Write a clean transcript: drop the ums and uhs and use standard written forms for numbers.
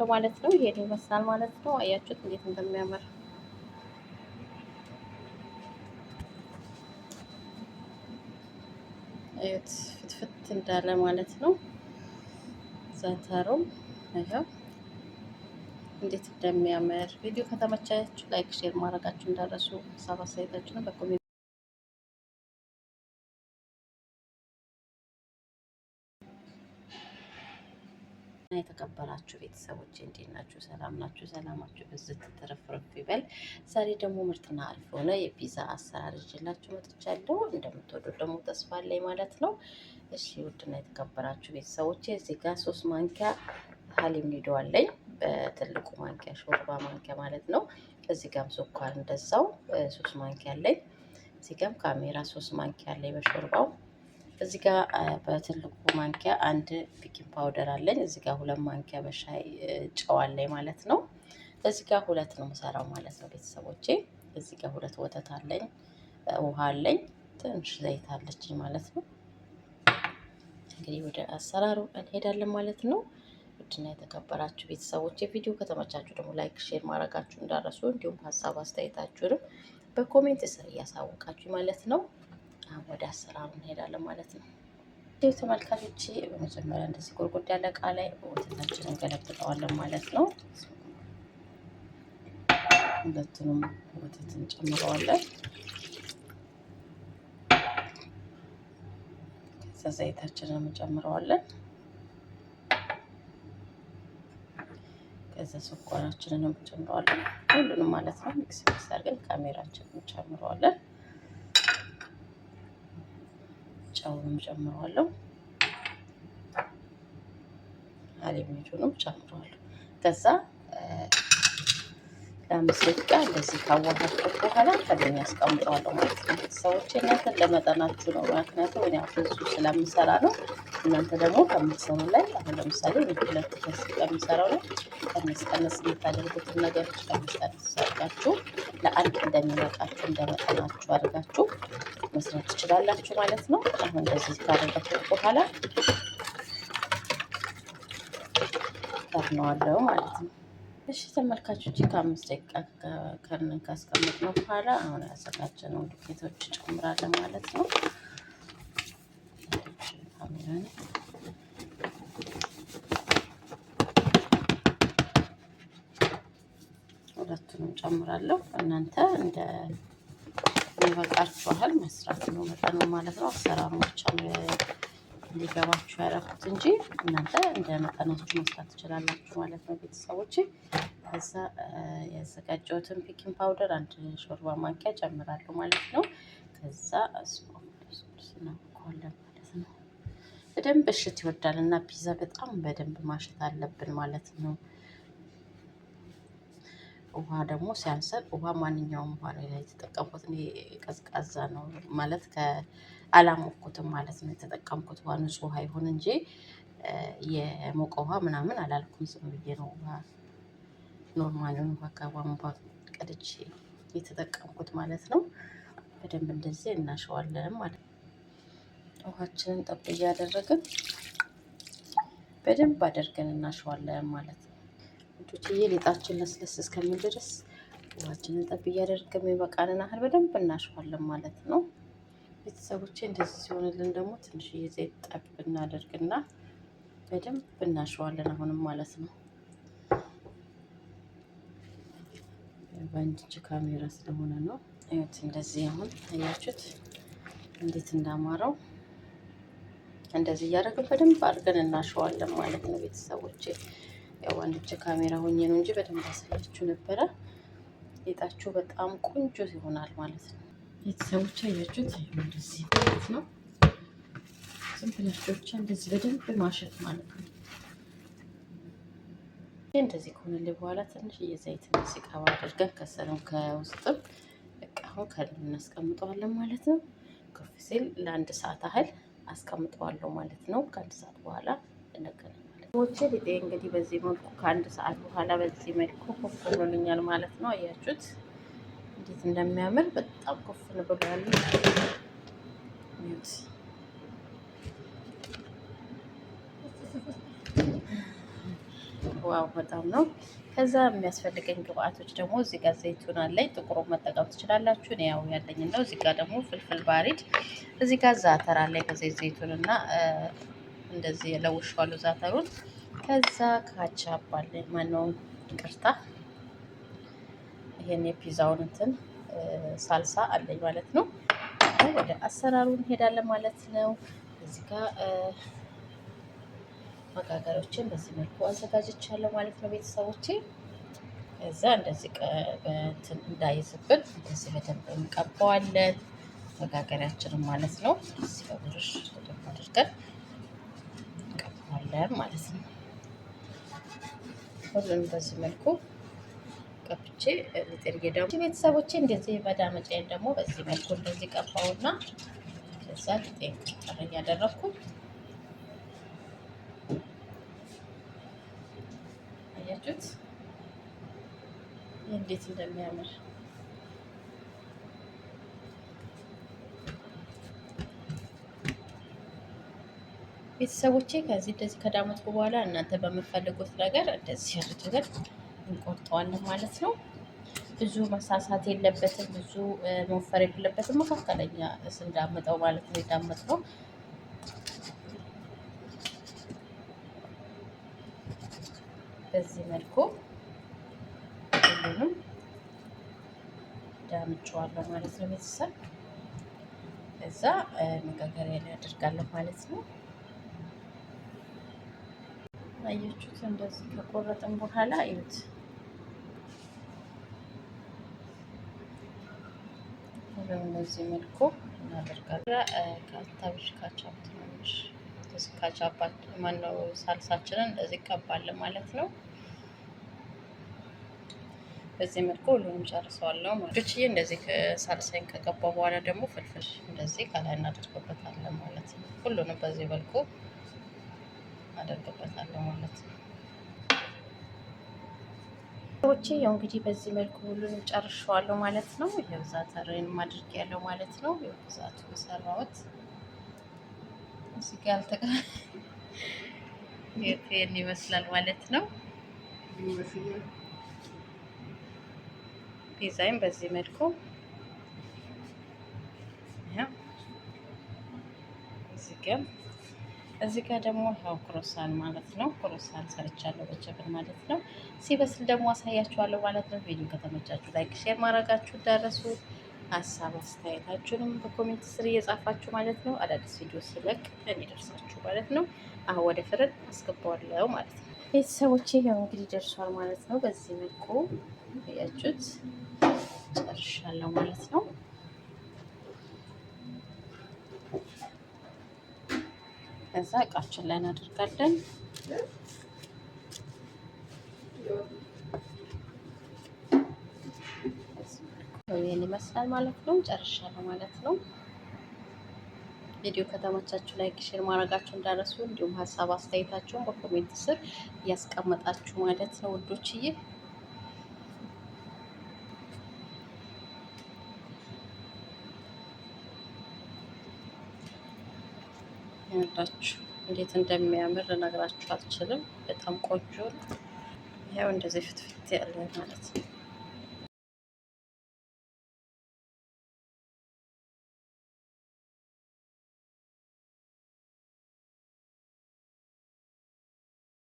ሰርቻለሁ ማለት ነው። ይሄን ይመስላል ማለት ነው። አያችሁት እንዴት እንደሚያምር እዩት፣ ፍትፍት እንዳለ ማለት ነው። ዘንተሩም ይኸው እንዴት እንደሚያምር። ቪዲዮ ከተመቻችሁ ላይክ፣ ሼር ማድረጋችሁ እንዳረሱ። ሀሳብ አስተያየታችሁን በኮሜንት የተከበራችሁ ቤተሰቦች እንዴት ናችሁ? ሰላም ናችሁ? ሰላማችሁ ብዝት ተረፍረፍ ይበል። ዛሬ ደግሞ ምርጥና አሪፍ ሆነ የፒዛ አሰራር ይዤላችሁ መጥቻለሁ። እንደምትወዱት ደግሞ ተስፋ አለኝ ማለት ነው። እሺ ውድና የተከበራችሁ ቤተሰቦች እዚህ ጋር 3 ማንኪያ ሀሊብ ኒዶ አለኝ፣ በትልቁ ማንኪያ ሾርባ ማንኪያ ማለት ነው። እዚህ ጋርም ስኳር እንደዛው 3 ማንኪያ አለኝ። እዚህ ጋርም ካሜራ 3 ማንኪያ አለኝ በሾርባው። እዚህ ጋር በትልቁ ማንኪያ 1 ቤኪንግ ፓውደር አለኝ። እዚህ ጋር 2 ማንኪያ በሻይ ጨው አለኝ ማለት ነው። እዚህ ጋር 2 ነው የምሰራው ማለት ነው ቤተሰቦቼ። እዚህ ጋር 2 ወተት አለኝ፣ ውሃ አለኝ፣ ትንሽ ዘይት አለችኝ ማለት ነው። እንግዲህ ወደ አሰራሩ እንሄዳለን ማለት ነው። ውድና የተከበራችሁ ቤተሰቦቼ ቪዲዮ ከተመቻችሁ ደግሞ ላይክ፣ ሼር ማድረጋችሁ እንዳረሱ፣ እንዲሁም ሀሳብ አስተያየታችሁንም በኮሜንት ስር እያሳወቃችሁ ማለት ነው። ወደ አሰራሩ እንሄዳለን ማለት ነው። ይህ ተመልካቾቼ በመጀመሪያ እንደዚህ ጎርጎድ ያለ እቃ ላይ ወተታችንን እንገለብጠዋለን ማለት ነው። ሁለቱንም ወተት እንጨምረዋለን። ከዛ ዘይታችንን እንጨምረዋለን። ከዛ ስኳራችንን እንጨምረዋለን። ሁሉንም ማለት ነው ሚክስ አድርገን ካሜራችንን እንጨምረዋለን። ጨውንም ጨምረዋለሁ። ሀሊብ ኒዶንም ጨምረዋለሁ። ከዛ ለ5 ደቂቃ እንደዚህ ካዋሃድኩት በኋላ ከደኛ አስቀምጠዋለሁ ማለት ነው። ሰዎች እናንተ ለመጠናችሁ ነው፣ ምክንያቱም እኔ ብዙ ስለምሰራ ነው። እናንተ ደግሞ ከምትሰሩ ላይ አሁን ለምሳሌ ሁለት ከስ ከምሰራው ላይ ቀነስ የምታደርጉትን ነገሮች ቀነስ አድርጋችሁ ለአንድ እንደሚበቃችሁ እንደመጠናችሁ አድርጋችሁ መስራት ትችላላችሁ ማለት ነው። አሁን እንደዚህ ካደረኩት በኋላ ከድነዋለሁ ማለት ነው። እሺ ተመልካቾች ከ5 ደቂቃ ካስቀመጥነው በኋላ አሁን ያዘጋጀነው ዱቄቶች ጨምራለን ማለት ነው። ሁለቱንም ጨምራለሁ። እናንተ እንደ የሚበቃችሁ ያህል መስራት ነው መጠኑ ማለት ነው። አሰራሩ ብቻ እንዲገባችሁ ያደረኩት እንጂ እናንተ እንደ መጠናችሁ መስራት ትችላላችሁ ማለት ነው ቤተሰቦቼ። ከዛ ያዘጋጀሁትን ቤኪንግ ፓውደር 1 ሾርባ ማንኪያ ጨምራለሁ ማለት ነው። ከዛ እናውቀዋለን ማለት ነው። በደንብ እሽት ይወዳል እና ፒዛ በጣም በደንብ ማሸት አለብን ማለት ነው። ውሃ ደግሞ ሲያንሰን ውሃ ማንኛውም ውሃ ላይ የተጠቀምኩት እኔ ቀዝቃዛ ነው ማለት አላሞኩትም ማለት ነው። የተጠቀምኩት ውሃ ንጹህ ውሃ ይሁን እንጂ የሞቀ ውሃ ምናምን አላልኩም። ዝም ብዬ ነው ውሃ ኖርማሉን ውሃ ከቧንቧ ቀድቼ የተጠቀምኩት ማለት ነው። በደንብ እንደዚህ እናሸዋለን ማለት ነው። ውሃችንን ጠብ እያደረግን በደንብ አድርገን እናሸዋለን ማለት ነው። ውዶችዬ ሊጣችን ለስለስ እስከሚል ድረስ ውሃችንን ጠብ እያደረግን የሚበቃንን ያህል በደንብ እናሸዋለን ማለት ነው። ቤተሰቦቼ እንደዚህ ሲሆንልን ደግሞ ትንሽዬ ዘይት ጠብ እናደርግና በደንብ እናሸዋለን አሁንም ማለት ነው። በአንድ እጅ ካሜራ ስለሆነ ነው። እዩት እንደዚህ አሁን አያችሁት እንዴት እንዳማረው። እንደዚህ እያደረግን በደንብ አድርገን እናሸዋለን ማለት ነው ቤተሰቦቼ። ያው አንድ እጅ ካሜራ ሆኜ ነው እንጂ በደንብ አሳያችሁ ነበረ። ሊጣችሁ በጣም ቆንጆ ይሆናል ማለት ነው ቤተሰቦቼ። አያችሁት እንደዚህ ማለት ነው። ዝም ብላችሁ ብቻ እንደዚህ በደንብ ማሸት ማለት ነው። እንደዚህ ከሆነልኝ በኋላ ትንሽዬ ዘይት እንደዚህ ቀባ አድርገን ከሰልም ከውስጥም በቃ አሁን ከልብ እናስቀምጠዋለን ማለት ነው። ከፍ ሲል ለ1 ሰዓት ያህል አስቀምጠዋለሁ ማለት ነው። ከ1 ሰዓት በኋላ እንገናኛለን። ወጭ ሊጤ እንግዲህ በዚህ መልኩ ከ1 ሰዓት በኋላ በዚህ መልኩ ኮፍ ብሎልኛል ማለት ነው። አያችሁት እንዴት እንደሚያምር በጣም ኮፍ ብሏል። ዋው በጣም ነው። ከዛ የሚያስፈልገኝ ግብአቶች ደግሞ እዚህ ጋር ዘይቱን አለኝ። ጥቁሩ መጠቀም ትችላላችሁ። እኔ ያው ያለኝ ነው። እዚህ ጋር ደግሞ ፍልፍል ባሪድ፣ እዚህ ጋር ዛተር አለኝ። ከዚህ ዘይቱን እና እንደዚህ ለውሻዋለሁ ዛተሩን። ከዛ ካቻፕ አለኝ። ማነው ይቅርታ፣ ይሄን የፒዛውን እንትን ሳልሳ አለኝ ማለት ነው። ወደ አሰራሩ እንሄዳለን ማለት ነው። እዚህ ጋር መጋገሪያዎችን በዚህ መልኩ አዘጋጅቻለሁ ማለት ነው ቤተሰቦቼ። ከዛ እንደዚህ በእንትን እንዳይዝብን እንደዚህ በደንብ እንቀባዋለን መጋገሪያችንን ማለት ነው። እዚህ በብሩሽ በደንብ አድርገን እንቀባዋለን ማለት ነው። ሁሉንም በዚህ መልኩ ቀብቼ ልጥርዬ ደግሞ ቤተሰቦቼ እንደዚህ መዳመጫዬን ደግሞ በዚህ መልኩ እንደዚህ ቀባውና ከዛ ልጤን ቀር እያደረኩ አያችሁት እንዴት እንደሚያምር። ቤተሰቦቼ ከዚህ እንደዚህ ከዳመጥኩ በኋላ እናንተ በምትፈልጉት ነገር እንደዚህ አድርገን እንቆርጠዋለን ማለት ነው። ብዙ መሳሳት የለበትም፣ ብዙ መወፈር የለበትም። መካከለኛ ስንዳመጠው ማለት ነው የዳመጥነው። በዚህ መልኩ ሁሉንም ዳምጬዋለሁ ማለት ነው ቤተሰብ። ከዛ መጋገሪያ ላይ አድርጋለሁ ማለት ነው። አያችሁት? እንደዚህ ከቆረጥን በኋላ እዩት። በዚህ መልኩ እናደርጋለን። ከአታብሽ ካቻፕ ትንሽ ካቻፓት ማነው ሳልሳችንን እንደዚህ ቀባለን ማለት ነው። በዚህ መልኩ ሁሉንም ጨርሰዋለሁ ማለት ነው። እንደዚህ ሳልሳይን ከቀባ በኋላ ደግሞ ፍልፍል እንደዚህ ከላይ እናደርግበታለን ማለት ነው። ሁሉንም በዚህ መልኩ አደርግበታለሁ ማለት ነው። ሰዎቼ ያው እንግዲህ በዚህ መልኩ ሁሉንም ጨርሻለሁ ማለት ነው። ይሄው ዛተሬን ማድረግ ያለው ማለት ነው። ይሄው ብዛቱ የሰራሁት እዚህ ጋር ይሄን ይመስላል ማለት ነው። ዲዛይን በዚህ መልኩ ያው እዚህ ጋር ደግሞ ያው ክሮሳን ማለት ነው። ክሮሳን ሰርቻለሁ በቸብር ማለት ነው። ሲበስል ደግሞ አሳያችኋለሁ ማለት ነው። ቪዲዮ ከተመቻችሁ ላይክ፣ ሼር ማድረጋችሁ እንዳረሱ፣ ሀሳብ አስተያየታችሁንም በኮሜንት ስር እየጻፋችሁ ማለት ነው። አዳዲስ ቪዲዮ ስለቅ እንዲደርሳችሁ ማለት ነው። አሁን ወደ ፍርን አስገባዋለሁ ማለት ነው። ቤተሰቦቼ ያው እንግዲህ ደርሷል ማለት ነው። በዚህ መልኩ ያያችሁት ጨርሻለሁ ማለት ነው። ከዛ እቃችን ላይ እናደርጋለን። ይሄን ይመስላል ማለት ነው። ጨርሻለሁ ማለት ነው። ቪዲዮ ከተመቻችሁ ላይክ፣ ሼር ማድረጋችሁ እንዳረሱ፣ እንዲሁም ሀሳብ አስተያየታችሁን በኮሜንት ስር እያስቀመጣችሁ ማለት ነው ውዶችዬ። ያላችሁ እንዴት እንደሚያምር ልነግራችሁ አልችልም። በጣም ቆንጆ ነው። ያው እንደዚህ ፍትፍት ያለ ማለት ነው።